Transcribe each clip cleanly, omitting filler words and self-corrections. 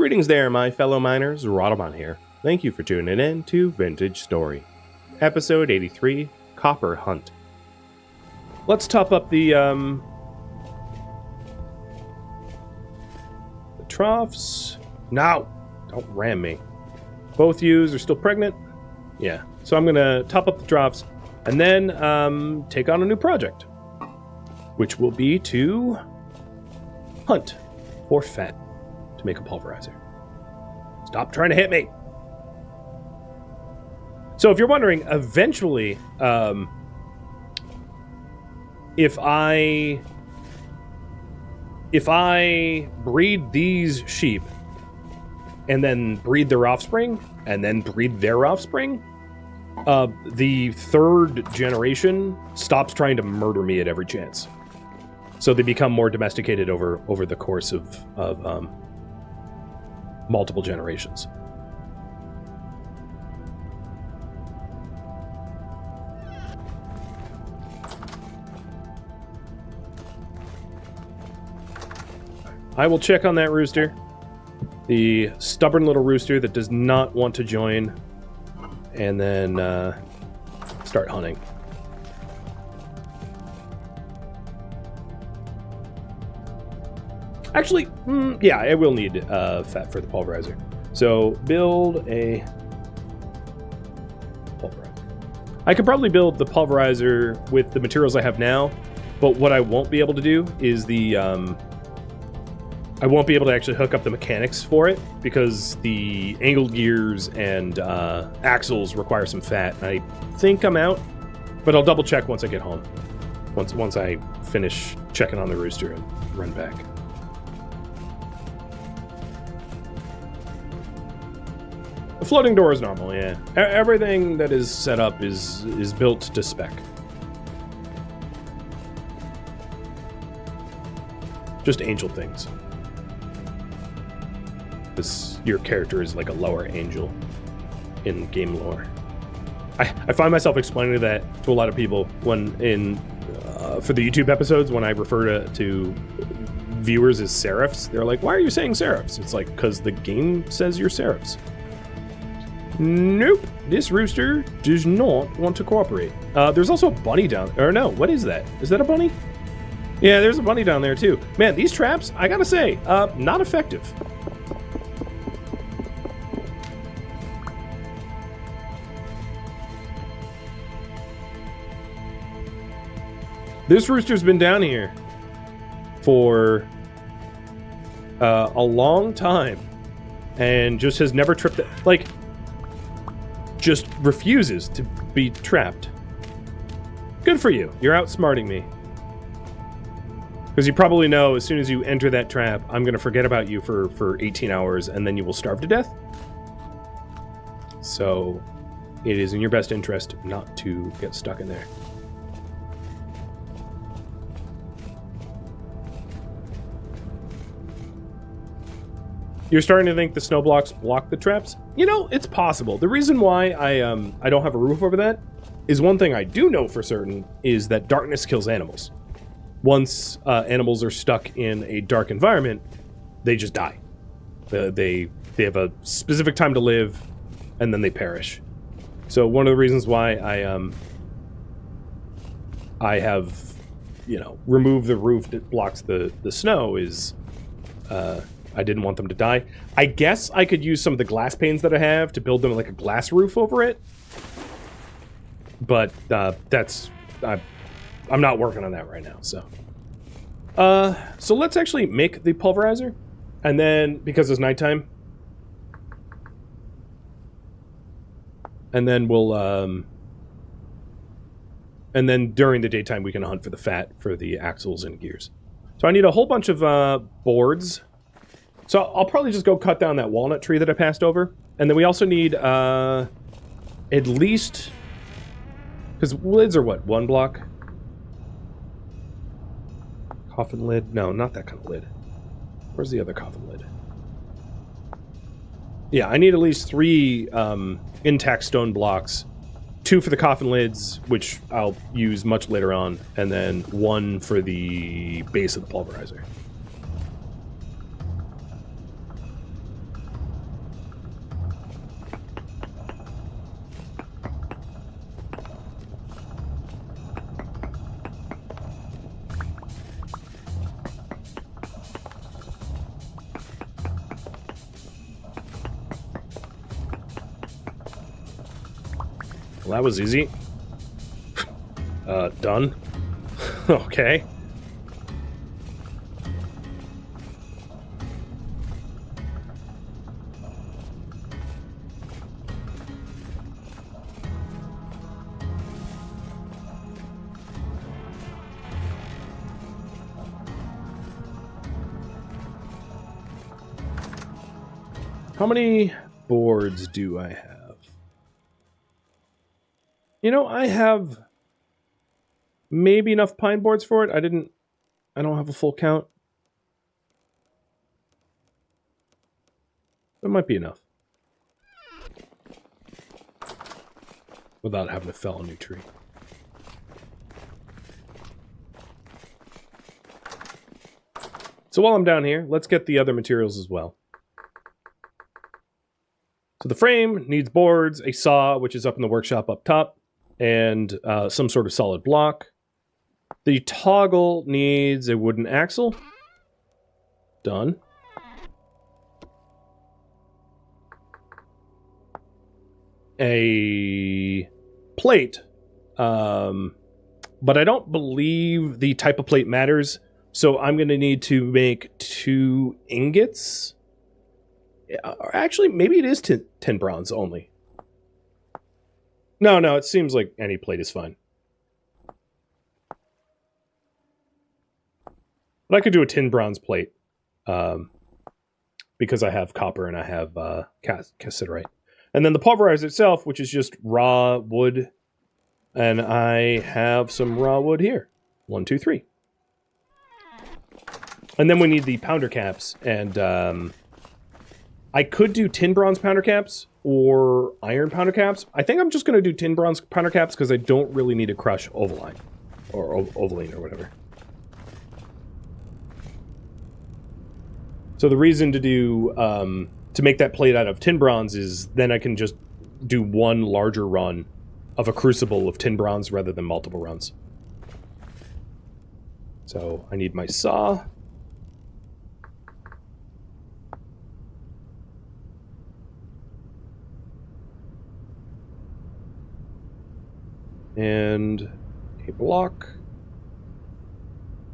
Greetings there, my fellow miners. Rhadamant here. Thank you for tuning in to Vintage Story. Episode 83, Copper Hunt. Let's top up the troughs. No! Don't ram me. Both yous are still pregnant? Yeah. So I'm going to top up the troughs and then take on a new project, which will be to hunt for fat to make a pulverizer. Stop trying to hit me! So if you're wondering, eventually, if I breed these sheep and then breed their offspring and then breed their offspring, the third generation stops trying to murder me at every chance. So they become more domesticated over the course of multiple generations. I will check on that rooster. The stubborn little rooster that does not want to join. And then start hunting. Actually, yeah, I will need fat for the pulverizer. So build a pulverizer. I could probably build the pulverizer with the materials I have now, but what I won't be able to do is I won't be able to actually hook up the mechanics for it because the angled gears and axles require some fat. I think I'm out, but I'll double check once I get home. Once I finish checking on the rooster and run back. The floating door is normal, yeah. Everything that is set up is built to spec. Just angel things. Your character is like a lower angel in game lore. I find myself explaining that to a lot of people when for the YouTube episodes when I refer to viewers as seraphs. They're like, why are you saying seraphs? It's like, because the game says you're seraphs. Nope, this rooster does not want to cooperate. There's also a bunny down there. Or no, what is that? Is that a bunny? Yeah, there's a bunny down there too. Man, these traps, I gotta say, not effective. This rooster's been down here for a long time and just has never tripped it. Like, just refuses to be trapped. Good for you. You're outsmarting me. Because you probably know as soon as you enter that trap, I'm going to forget about you for 18 hours and then you will starve to death. So it is in your best interest not to get stuck in there. You're starting to think the snow blocks block the traps? You know, it's possible. The reason why I don't have a roof over that is one thing I do know for certain is that darkness kills animals. Once animals are stuck in a dark environment, they just die. They have a specific time to live, and then they perish. So one of the reasons why I have, removed the roof that blocks the snow is I didn't want them to die. I guess I could use some of the glass panes that I have to build them like a glass roof over it. But I'm not working on that right now, so. So let's actually make the pulverizer. And then, because it's nighttime. And then we'll, and then during the daytime we can hunt for the fat for the axles and gears. So I need a whole bunch of boards. So I'll probably just go cut down that walnut tree that I passed over. And then we also need at least... Because lids are what, 1 block? Coffin lid? No, not that kind of lid. Where's the other coffin lid? Yeah, I need at least 3 intact stone blocks. 2 for the coffin lids, which I'll use much later on. And then 1 for the base of the pulverizer. Well, that was easy. Done. Okay. How many boards do I have? You know, I have maybe enough pine boards for it. I don't have a full count. It might be enough. Without having to fell a new tree. So while I'm down here, let's get the other materials as well. So the frame needs boards, a saw, which is up in the workshop up top, and some sort of solid block. The toggle needs a wooden axle. Done. A plate. But I don't believe the type of plate matters, so I'm going to need to make 2 ingots. Actually, maybe it is 10 bronze only. No, it seems like any plate is fine. But I could do a tin bronze plate. Because I have copper and I have cassiterite. And then the pulverizer itself, which is just raw wood. And I have some raw wood here. 1, 2, 3. And then we need the pounder caps. And I could do tin bronze pounder caps or iron pounder caps. I think I'm just going to do tin bronze pounder caps because I don't really need to crush ovaline. Or ovaline or whatever. So the reason to do, to make that plate out of tin bronze is then I can just do one larger run of a crucible of tin bronze rather than multiple runs. So I need my saw. And a block.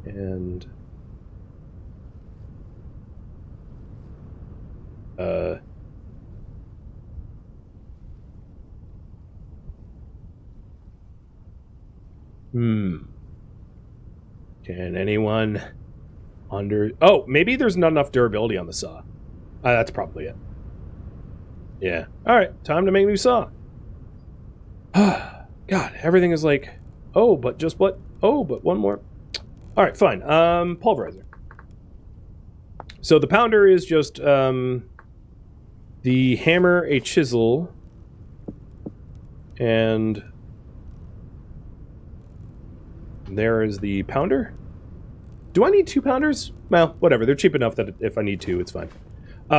And Can anyone Oh, maybe there's not enough durability on the saw. That's probably it. Yeah. Alright, time to make a new saw. God, everything is like, oh, but just what? Oh, but one more. Alright, fine. Pulverizer. So the pounder is just, the hammer, a chisel, and there is the pounder. Do I need 2 pounders? Well, whatever. They're cheap enough that if I need 2, it's fine.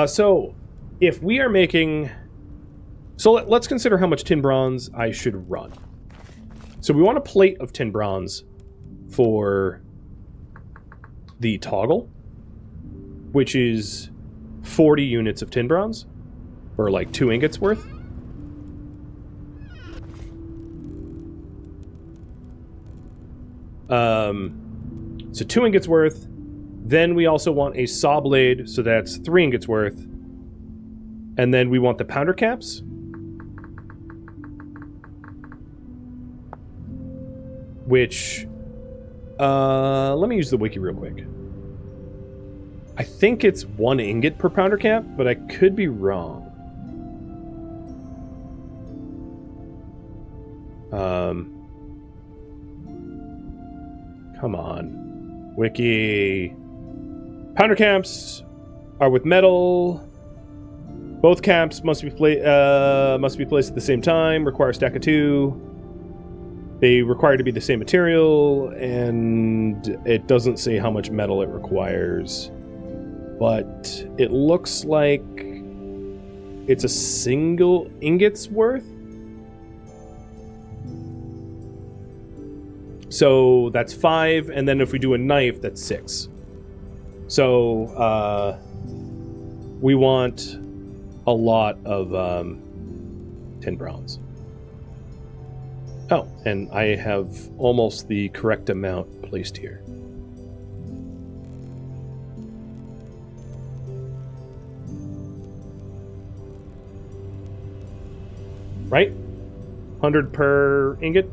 So, if we are making... So let's consider how much tin bronze I should run. So we want a plate of tin bronze for the toggle, which is 40 units of tin bronze, or like 2 ingots worth. So 2 ingots worth. Then we also want a saw blade, so that's 3 ingots worth. And then we want the pounder caps, which, let me use the wiki real quick. I think it's 1 ingot per pounder cap, but I could be wrong. Come on. Wiki. Pounder caps are with metal. Both caps must be placed at the same time. Require a stack of 2. They require to be the same material, and it doesn't say how much metal it requires. But it looks like it's a single ingot's worth. So that's 5, and then if we do a knife, that's 6. So we want a lot of tin bronze. Oh, and I have almost the correct amount placed here. Right? 100 per ingot?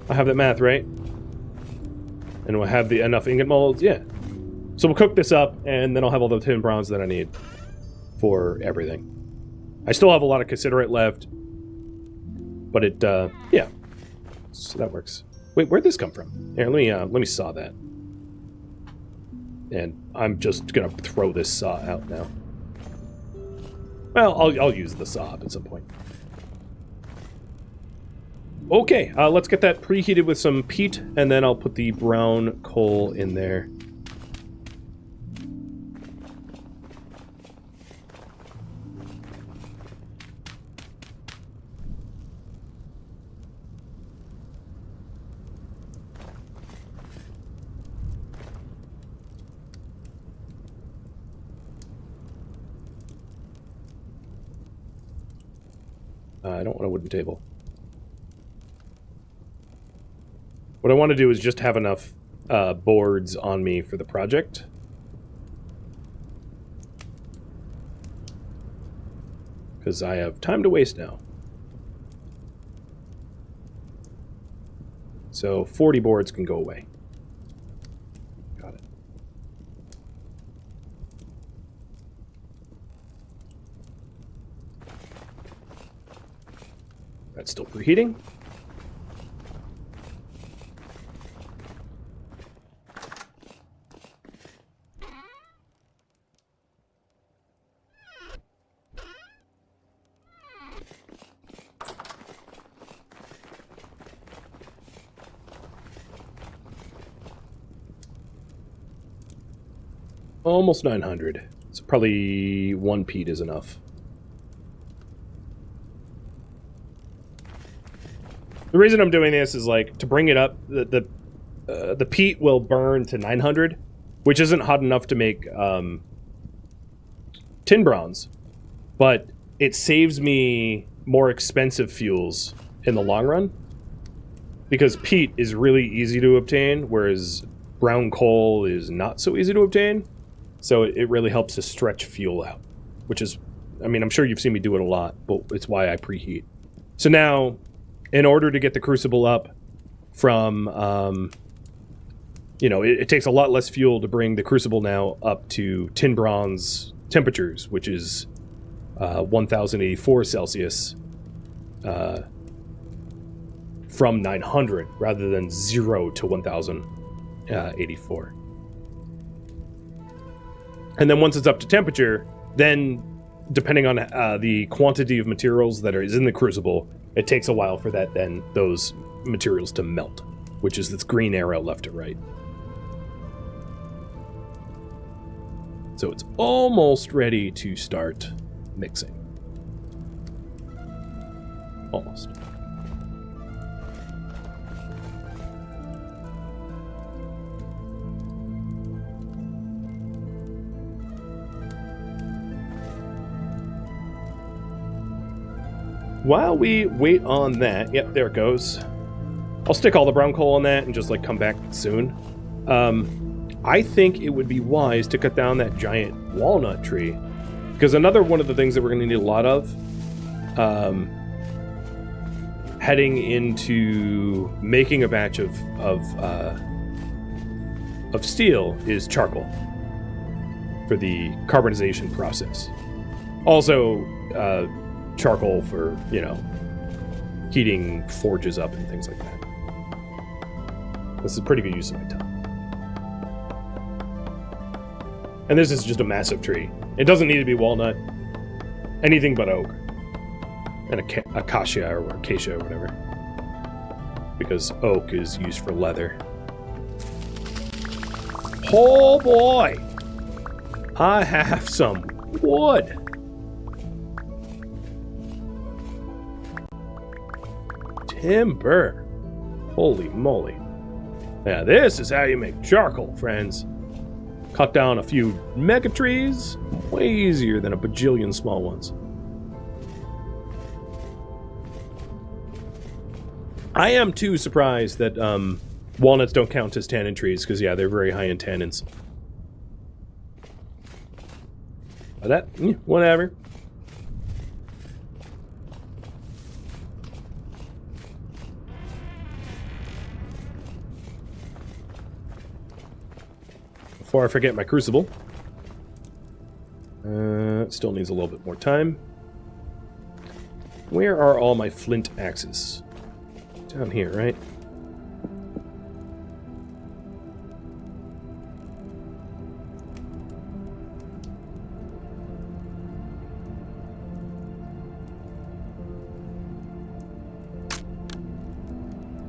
I have that math, right? And we'll have the enough ingot molds? Yeah. So we'll cook this up, and then I'll have all the tin bronze that I need for everything. I still have a lot of considerate left, but it, yeah. So that works. Wait, where'd this come from? Here, let me saw that. And I'm just gonna throw this saw out now. Well, I'll use the saw up at some point. Okay, let's get that preheated with some peat, and then I'll put the brown coal in there. I don't want a wooden table. What I want to do is just have enough boards on me for the project. Because I have time to waste now. So 40 boards can go away. Got it. That's still preheating. Almost 900. So probably 1 peat is enough. The reason I'm doing this is like to bring it up. The peat will burn to 900, which isn't hot enough to make tin bronze, but it saves me more expensive fuels in the long run because peat is really easy to obtain, whereas brown coal is not so easy to obtain. So it really helps to stretch fuel out, which is, I mean, I'm sure you've seen me do it a lot, but it's why I preheat. So now, in order to get the crucible up from, you know, it takes a lot less fuel to bring the crucible now up to tin bronze temperatures, which is 1084 Celsius from 900 rather than 0 to 1084. And then once it's up to temperature, then depending on the quantity of materials that is in the crucible, it takes a while for those materials to melt, which is this green arrow left to right. So it's almost ready to start mixing. Almost. While we wait on that, yep, there it goes. I'll stick all the brown coal on that and just like come back soon. I think it would be wise to cut down that giant walnut tree, because another one of the things that we're going to need a lot of heading into making a batch of steel is charcoal for the carbonization process. Also, charcoal for, you know, heating forges up and things like that. This is pretty good use of my time. And this is just a massive tree. It doesn't need to be walnut. Anything but oak. And acacia or acacia or whatever. Because oak is used for leather. Oh boy! I have some wood. Timber. Holy moly. Now this is how you make charcoal, friends. Cut down a few mega trees, way easier than a bajillion small ones. I am too surprised that walnuts don't count as tannin trees, because yeah, they're very high in tannins. But that, whatever. Before I forget my crucible. It still needs a little bit more time. Where are all my flint axes? Down here, right?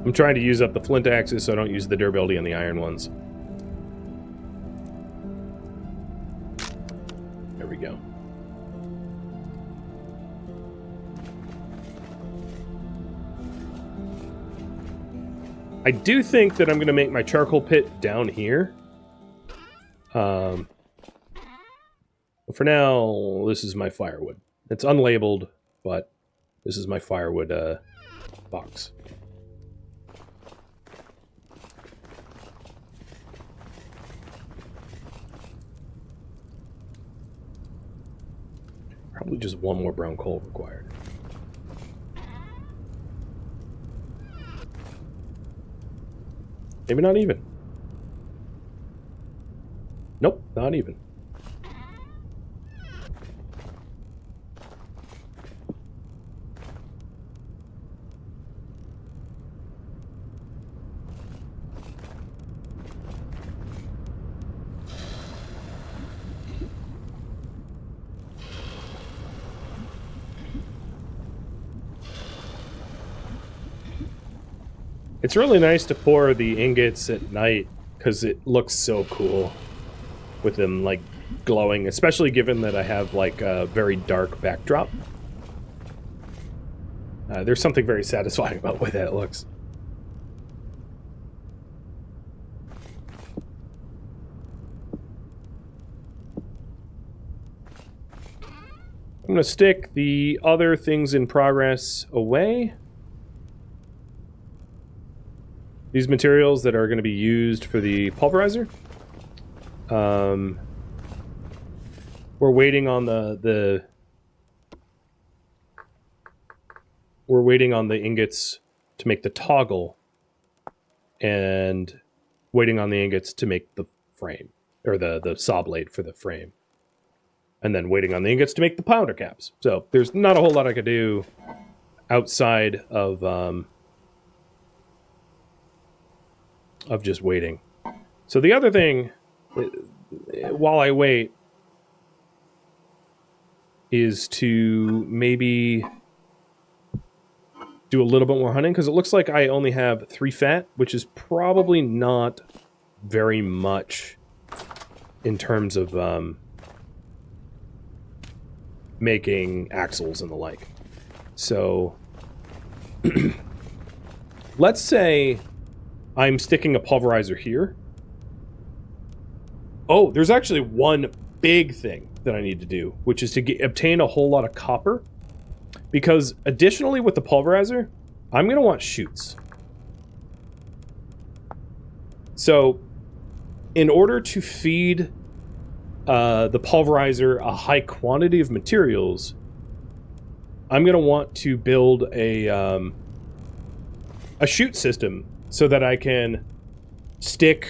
I'm trying to use up the flint axes so I don't use the durability on the iron ones. There we go. I do think that I'm going to make my charcoal pit down here. For now, this is my firewood. It's unlabeled, but this is my firewood box. Probably just one more brown coal required. Maybe not even. Nope, not even. It's really nice to pour the ingots at night because it looks so cool with them like glowing, especially given that I have like a very dark backdrop. There's something very satisfying about the way that looks. I'm going to stick the other things in progress away. These materials that are going to be used for the pulverizer. We're waiting on we're waiting on the ingots to make the toggle, and waiting on the ingots to make the frame, or the saw blade for the frame, and then waiting on the ingots to make the powder caps. So there's not a whole lot I could do outside of just waiting. So the other thing, while I wait, is to maybe do a little bit more hunting, because it looks like I only have 3 fat, which is probably not very much in terms of making axles and the like. So let's say I'm sticking a pulverizer here. Oh, there's actually one big thing that I need to do, which is to obtain a whole lot of copper. Because additionally with the pulverizer, I'm going to want chutes. So in order to feed the pulverizer a high quantity of materials, I'm going to want to build a chute system so that I can stick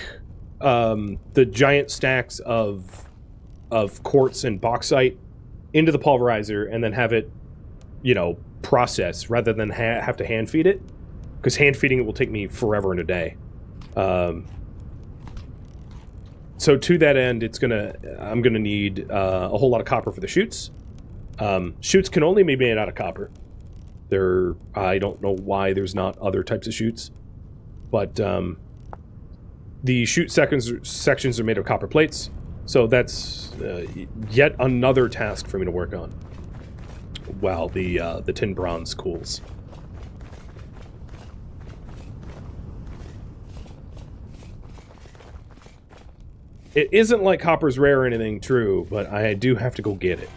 the giant stacks of quartz and bauxite into the pulverizer and then have it, you know, process rather than have to hand feed it, because hand feeding it will take me forever and a day. So to that end, I'm gonna need a whole lot of copper for the chutes. Chutes can only be made out of copper. I don't know why there's not other types of chutes, but the chute sections are made of copper plates. So that's yet another task for me to work on while the tin bronze cools. It isn't like copper's rare or anything, true, but I do have to go get it.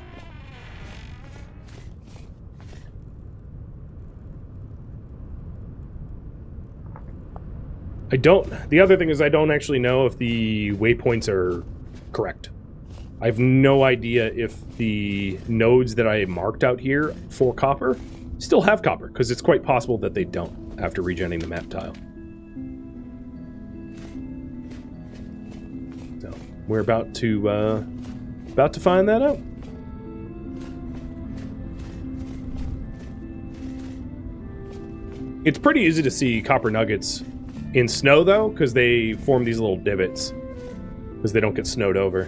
The other thing is I don't actually know if the waypoints are correct. I have no idea if the nodes that I marked out here for copper still have copper, because it's quite possible that they don't after regenerating the map tile. So we're about to find that out. It's pretty easy to see copper nuggets in snow, though, because they form these little divots, because they don't get snowed over.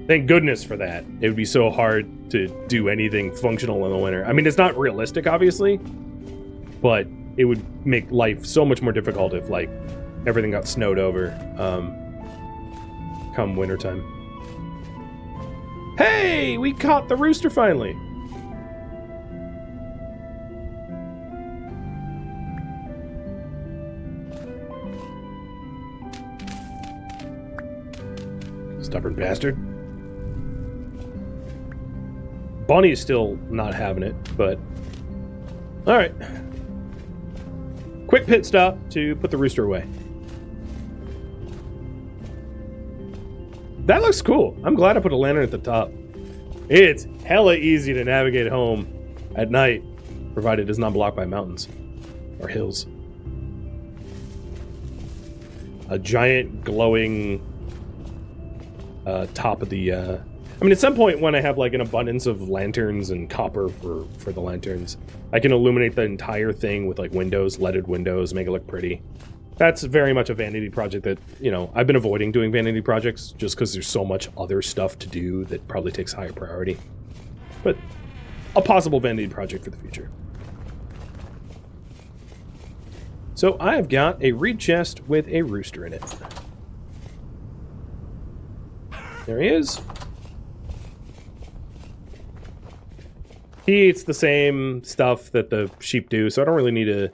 Thank goodness for that. It would be so hard to do anything functional in the winter. I mean, it's not realistic, obviously, but it would make life so much more difficult if, like, everything got snowed over come wintertime. Hey! We caught the rooster finally! Stubborn bastard. Bonnie is still not having it, but... Alright. Quick pit stop to put the rooster away. That looks cool. I'm glad I put a lantern at the top. It's hella easy to navigate home at night, provided it is not blocked by mountains or hills. A giant glowing top of the... I mean, at some point when I have like an abundance of lanterns and copper for the lanterns, I can illuminate the entire thing with like windows, leaded windows, make it look pretty. That's very much a vanity project that, you know, I've been avoiding doing vanity projects just because there's so much other stuff to do that probably takes higher priority. But a possible vanity project for the future. So I've got a reed chest with a rooster in it. There he is. He eats the same stuff that the sheep do, so I don't really need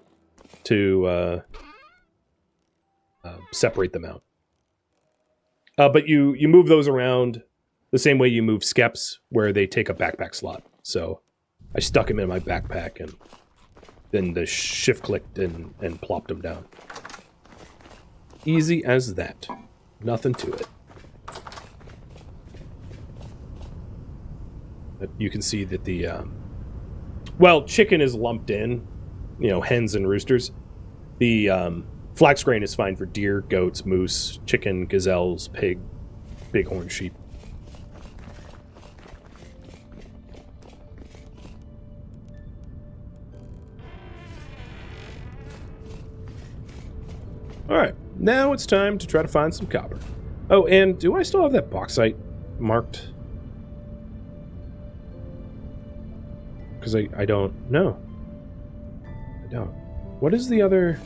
to separate them out. But you move those around the same way you move skeps, where they take a backpack slot. So I stuck him in my backpack, and then the shift clicked and plopped him down. Easy as that. Nothing to it. But you can see that the... well, chicken is lumped in. You know, hens and roosters. The flax grain is fine for deer, goats, moose, chicken, gazelles, pig, bighorn sheep. Alright, now it's time to try to find some copper. Oh, and do I still have that bauxite marked? Because I don't know. I don't. What is the other...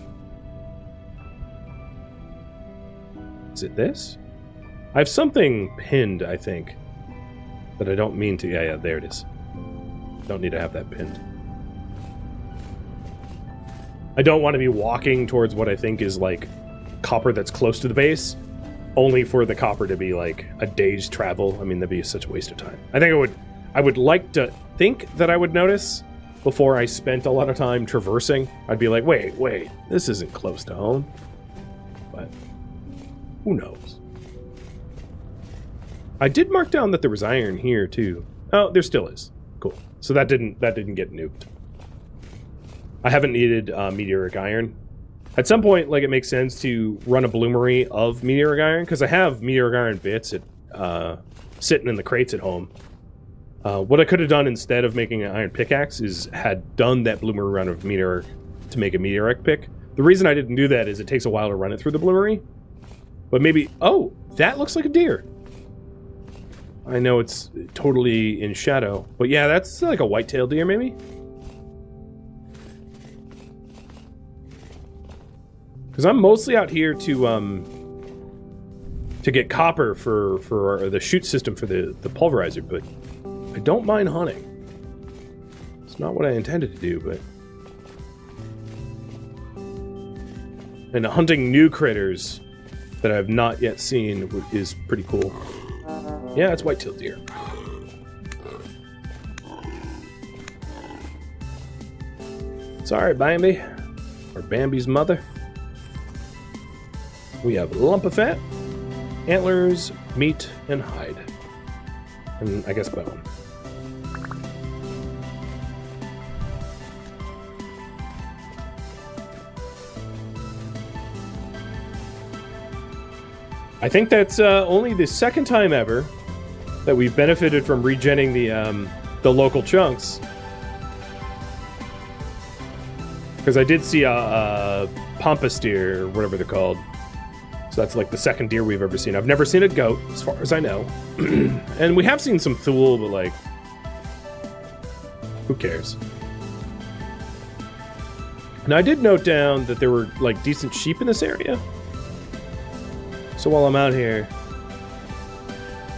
Is it this? I have something pinned, I think. But I don't mean to... Yeah, there it is. Don't need to have that pinned. I don't want to be walking towards what I think is, like, copper that's close to the base, only for the copper to be, like, a day's travel. I mean, that'd be such a waste of time. I think I would like to think that I would notice before I spent a lot of time traversing. I'd be like, wait, this isn't close to home. But who knows? I did mark down that there was iron here, too. Oh, there still is. Cool. So that didn't get nuked. I haven't needed meteoric iron. At some point, like, it makes sense to run a bloomery of meteoric iron, because I have meteoric iron bits sitting in the crates at home. What I could have done instead of making an iron pickaxe is had done that bloomery run of meteoric to make a meteoric pick. The reason I didn't do that is it takes a while to run it through the bloomery. But maybe... Oh, that looks like a deer. I know it's totally in shadow. But yeah, that's like a white-tailed deer, maybe? Because I'm mostly out here to get copper for the shoot system for the pulverizer, but I don't mind hunting. It's not what I intended to do, but... And hunting new critters that I have not yet seen is pretty cool. Yeah, it's white-tailed deer. Sorry, Bambi. Or Bambi's mother. We have lump of fat, antlers, meat, and hide. And I guess bone. I think that's only the second time ever that we've benefited from regenning the local chunks. Because I did see a pampas deer, or whatever they're called. So that's like the second deer we've ever seen. I've never seen a goat, as far as I know. And we have seen some thule, but like, who cares? Now I did note down that there were like decent sheep in this area. So while I'm out here,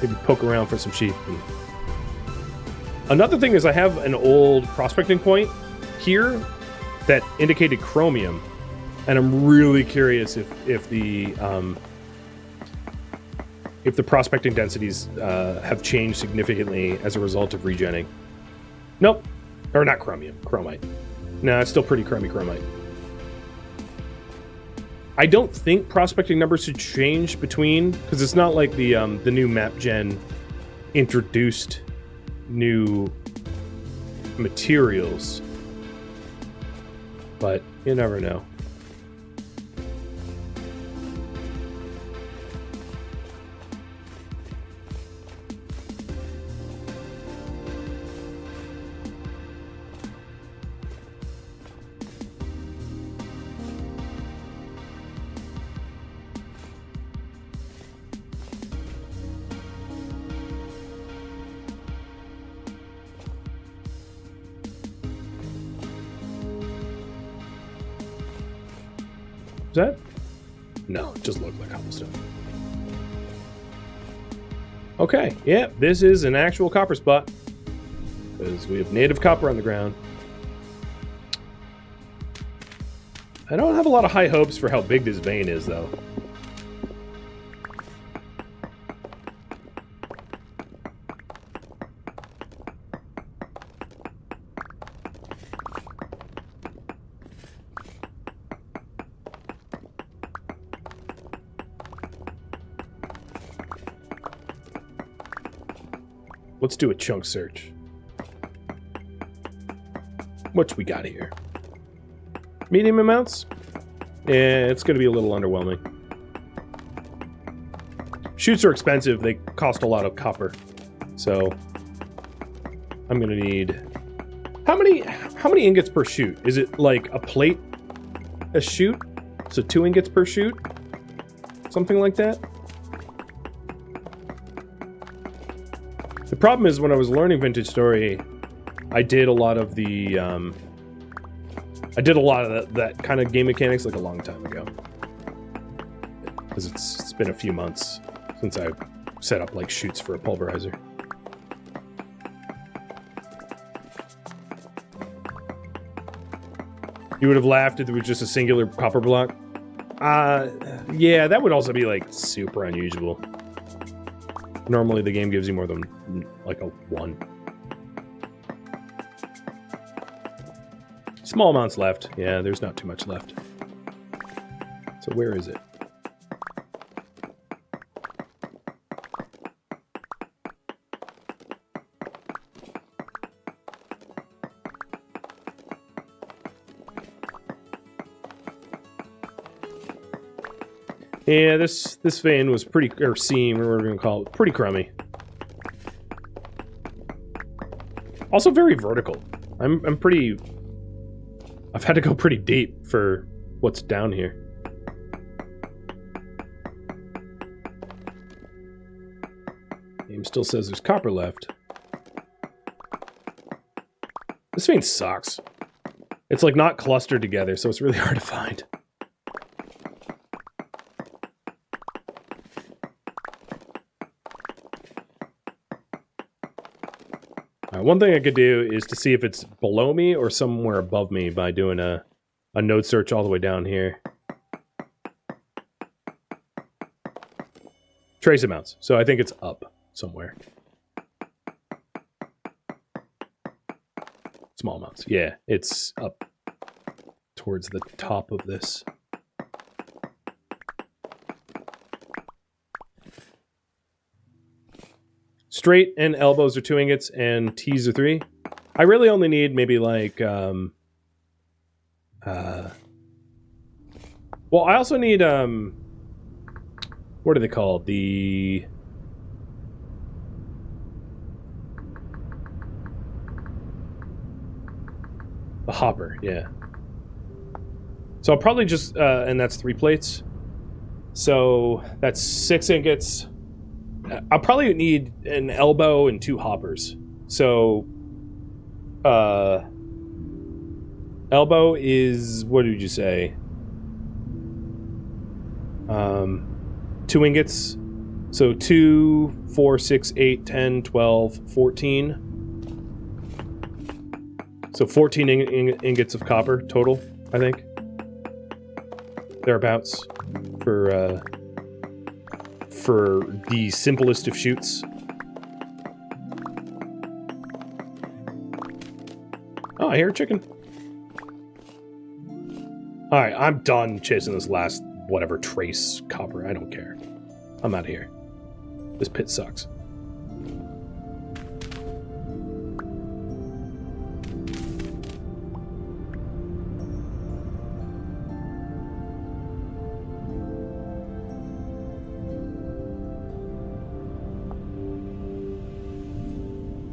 maybe poke around for some sheep. Another thing is I have an old prospecting point here that indicated chromium, and I'm really curious if the prospecting densities have changed significantly as a result of regenning. Nope, or not chromium, chromite. No, it's still pretty chromite. I don't think prospecting numbers should change between, because it's not like the new map gen introduced new materials, but you never know. That? No, it just looked like cobblestone. Okay, yeah, this is an actual copper spot. Because we have native copper on the ground. I don't have a lot of high hopes for how big this vein is, though. Let's do a chunk search. What we got here? Medium amounts? Yeah, it's going to be a little underwhelming. Chutes are expensive. They cost a lot of copper. So I'm going to need... How many ingots per chute? Is it like a plate a chute? So 2 ingots per chute? Something like that? The problem is when I was learning Vintage Story, I did a lot of the that kind of game mechanics like a long time ago. Because it's been a few months since I set up like chutes for a pulverizer. You would have laughed if it was just a singular copper block? Yeah, that would also be like super unusual. Normally the game gives you more than like a 1. Small amounts left. Yeah, there's not too much left. So where is it? Yeah, this vein was pretty, or seam, or whatever we're gonna call it, pretty crummy. Also very vertical. I'm pretty... I've had to go pretty deep for what's down here. Game still says there's copper left. This vein sucks. It's like not clustered together, so it's really hard to find. One thing I could do is to see if it's below me or somewhere above me by doing a node search all the way down here. Trace amounts. So I think it's up somewhere. Small amounts. Yeah, it's up towards the top of this. straight and elbows are 2 ingots and T's are 3. I really only need maybe like well, I also need what are they called? The hopper, yeah. So I'll probably just and that's 3 plates. So that's 6 ingots. I'll probably need an elbow and 2 hoppers. So elbow is, what did you say? 2 ingots. So 2, 4, 6, 8, 10, 12, 14. So 14 ingots of copper total, I think. Thereabouts for the simplest of shoots. Oh, I hear a chicken. Alright, I'm done chasing this last whatever trace copper. I don't care. I'm out of here. This pit sucks.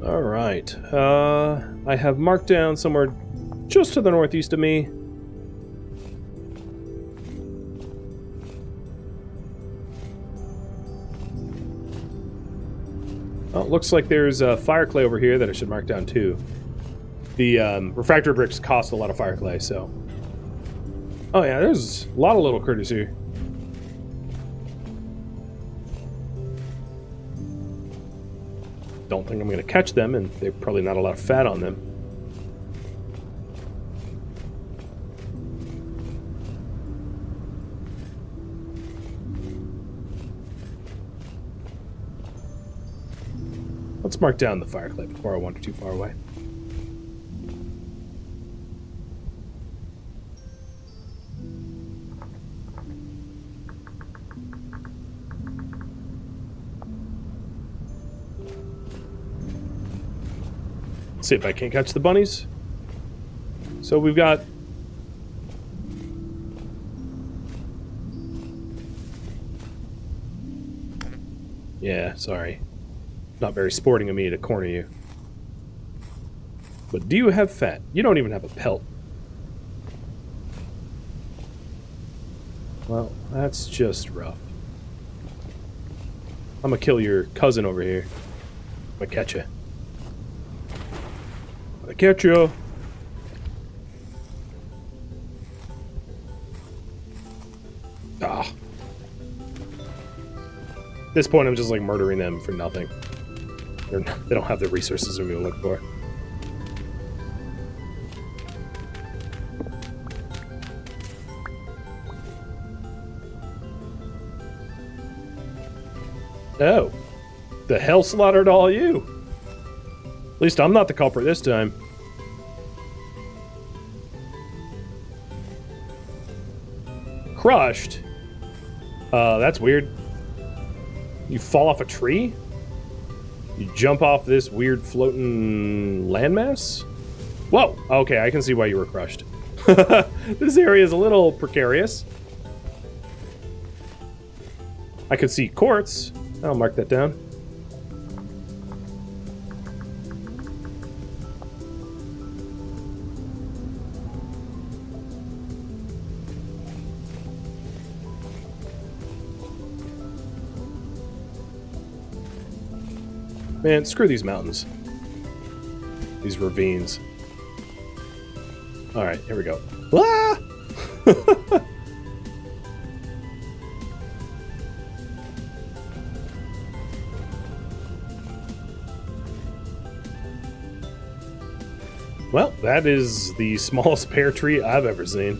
Alright, I have marked down somewhere just to the northeast of me. Oh, it looks like there's fire clay over here that I should mark down too. The refractory bricks cost a lot of fire clay, so... Oh yeah, there's a lot of little critters here. Don't think I'm going to catch them, and they're probably not a lot of fat on them. Let's mark down the fire clay before I wander too far away. See if I can't catch the bunnies. So we've got... Yeah, sorry. Not very sporting of me to corner you. But do you have fat? You don't even have a pelt. Well, that's just rough. I'm gonna kill your cousin over here. I'm gonna catch you. I catch you. Ah. At this point, I'm just like murdering them for nothing. They don't have the resources I'm gonna look for. Oh. The hell slaughtered all you. At least I'm not the culprit this time. Crushed? That's weird. You fall off a tree? You jump off this weird floating landmass? Whoa! Okay, I can see why you were crushed. This area is a little precarious. I could see quartz. I'll mark that down. Man, screw these mountains. These ravines. Alright, here we go. Ah! Well, that is the smallest pear tree I've ever seen.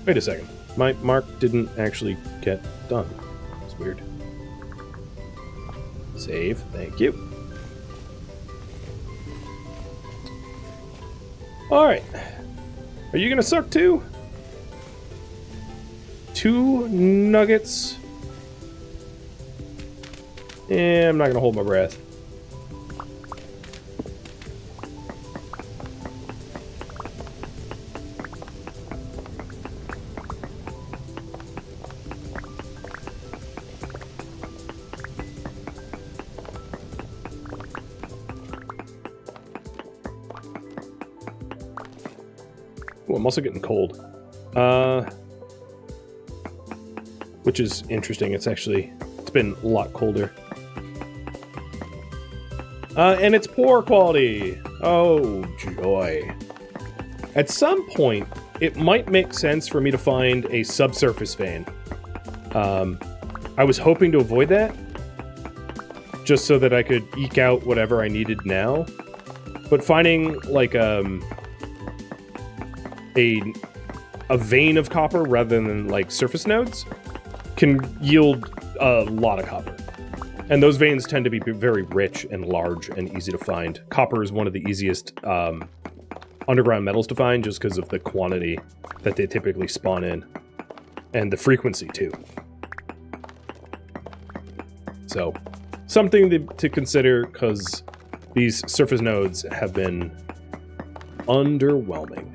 Wait a second. My mark didn't actually get done. It's weird. Save. Thank you. Alright. Are you gonna suck too? 2 nuggets. And I'm not gonna hold my breath. Oh, I'm also getting cold. Which is interesting. It's been a lot colder. And it's poor quality. Oh, joy. At some point, it might make sense for me to find a subsurface vein. I was hoping to avoid that, just so that I could eke out whatever I needed now. But finding, like, a vein of copper rather than, like, surface nodes can yield a lot of copper. And those veins tend to be very rich and large and easy to find. Copper is one of the easiest underground metals to find just because of the quantity that they typically spawn in. And the frequency, too. So, something to consider because these surface nodes have been underwhelming.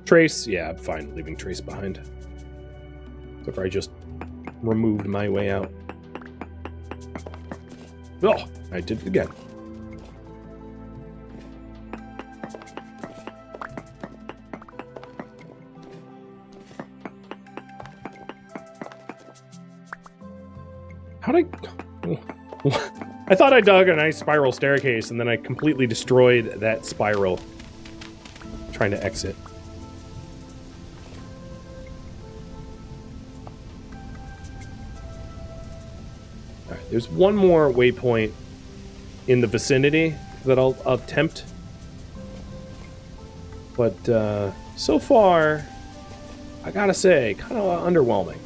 Trace, yeah, I'm fine leaving trace behind. So far I just removed my way out. Oh, I did it again. How'd I thought I dug a nice spiral staircase and then I completely destroyed that spiral trying to exit. There's one more waypoint in the vicinity that I'll attempt. But so far, I gotta say, kind of underwhelming.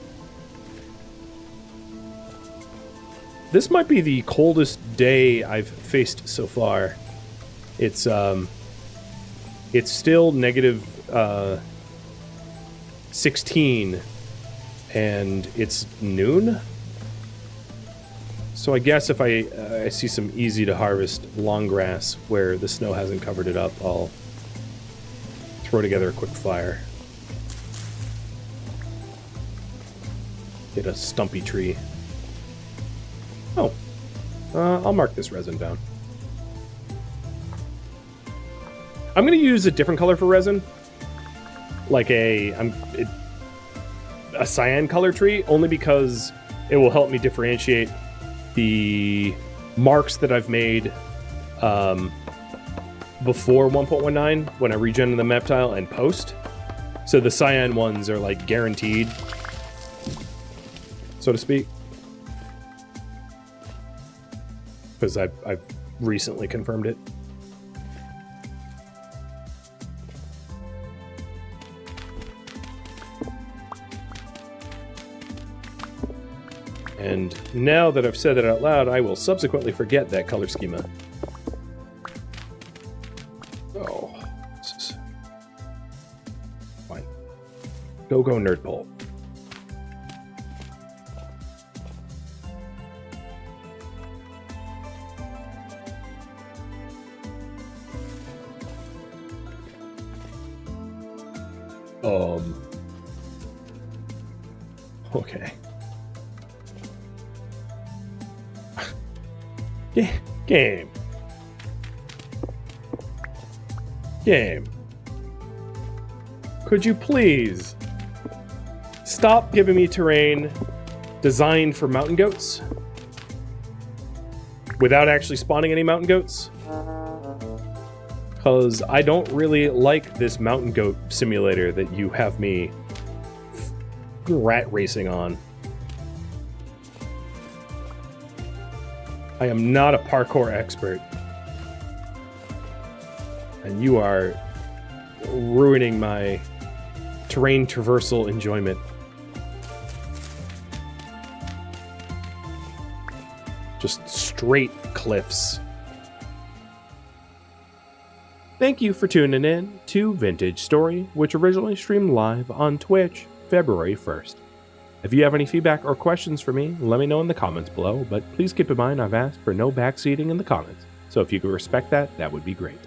This might be the coldest day I've faced so far. It's still negative 16, and it's noon. So I guess if I see some easy to harvest long grass where the snow hasn't covered it up, I'll throw together a quick fire. Get a stumpy tree. Oh, I'll mark this resin down. I'm going to use a different color for resin, like a cyan color tree, only because it will help me differentiate the marks that I've made before 1.19 when I regen the map tile and post. So the cyan ones are like guaranteed, so to speak, because I've recently confirmed it. And now that I've said it out loud, I will subsequently forget that color schema. Oh, this is fine. Go nerd pole. Okay. Game. Could you please stop giving me terrain designed for mountain goats without actually spawning any mountain goats? Because I don't really like this mountain goat simulator that you have me rat racing on. I am not a parkour expert. And you are ruining my terrain traversal enjoyment. Just straight cliffs. Thank you for tuning in to Vintage Story, which originally streamed live on Twitch February 1st. If you have any feedback or questions for me, let me know in the comments below, but please keep in mind I've asked for no backseating in the comments, so if you could respect that, that would be great.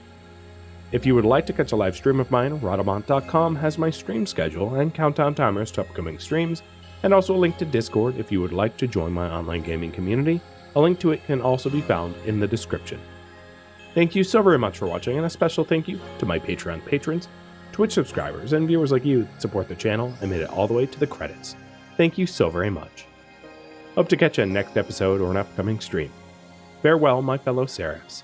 If you would like to catch a live stream of mine, Rhadamant.com has my stream schedule and countdown timers to upcoming streams, and also a link to Discord if you would like to join my online gaming community. A link to it can also be found in the description. Thank you so very much for watching, and a special thank you to my Patreon patrons, Twitch subscribers, and viewers like you that support the channel and made it all the way to the credits. Thank you so very much. Hope to catch you in next episode or an upcoming stream. Farewell, my fellow Seraphs.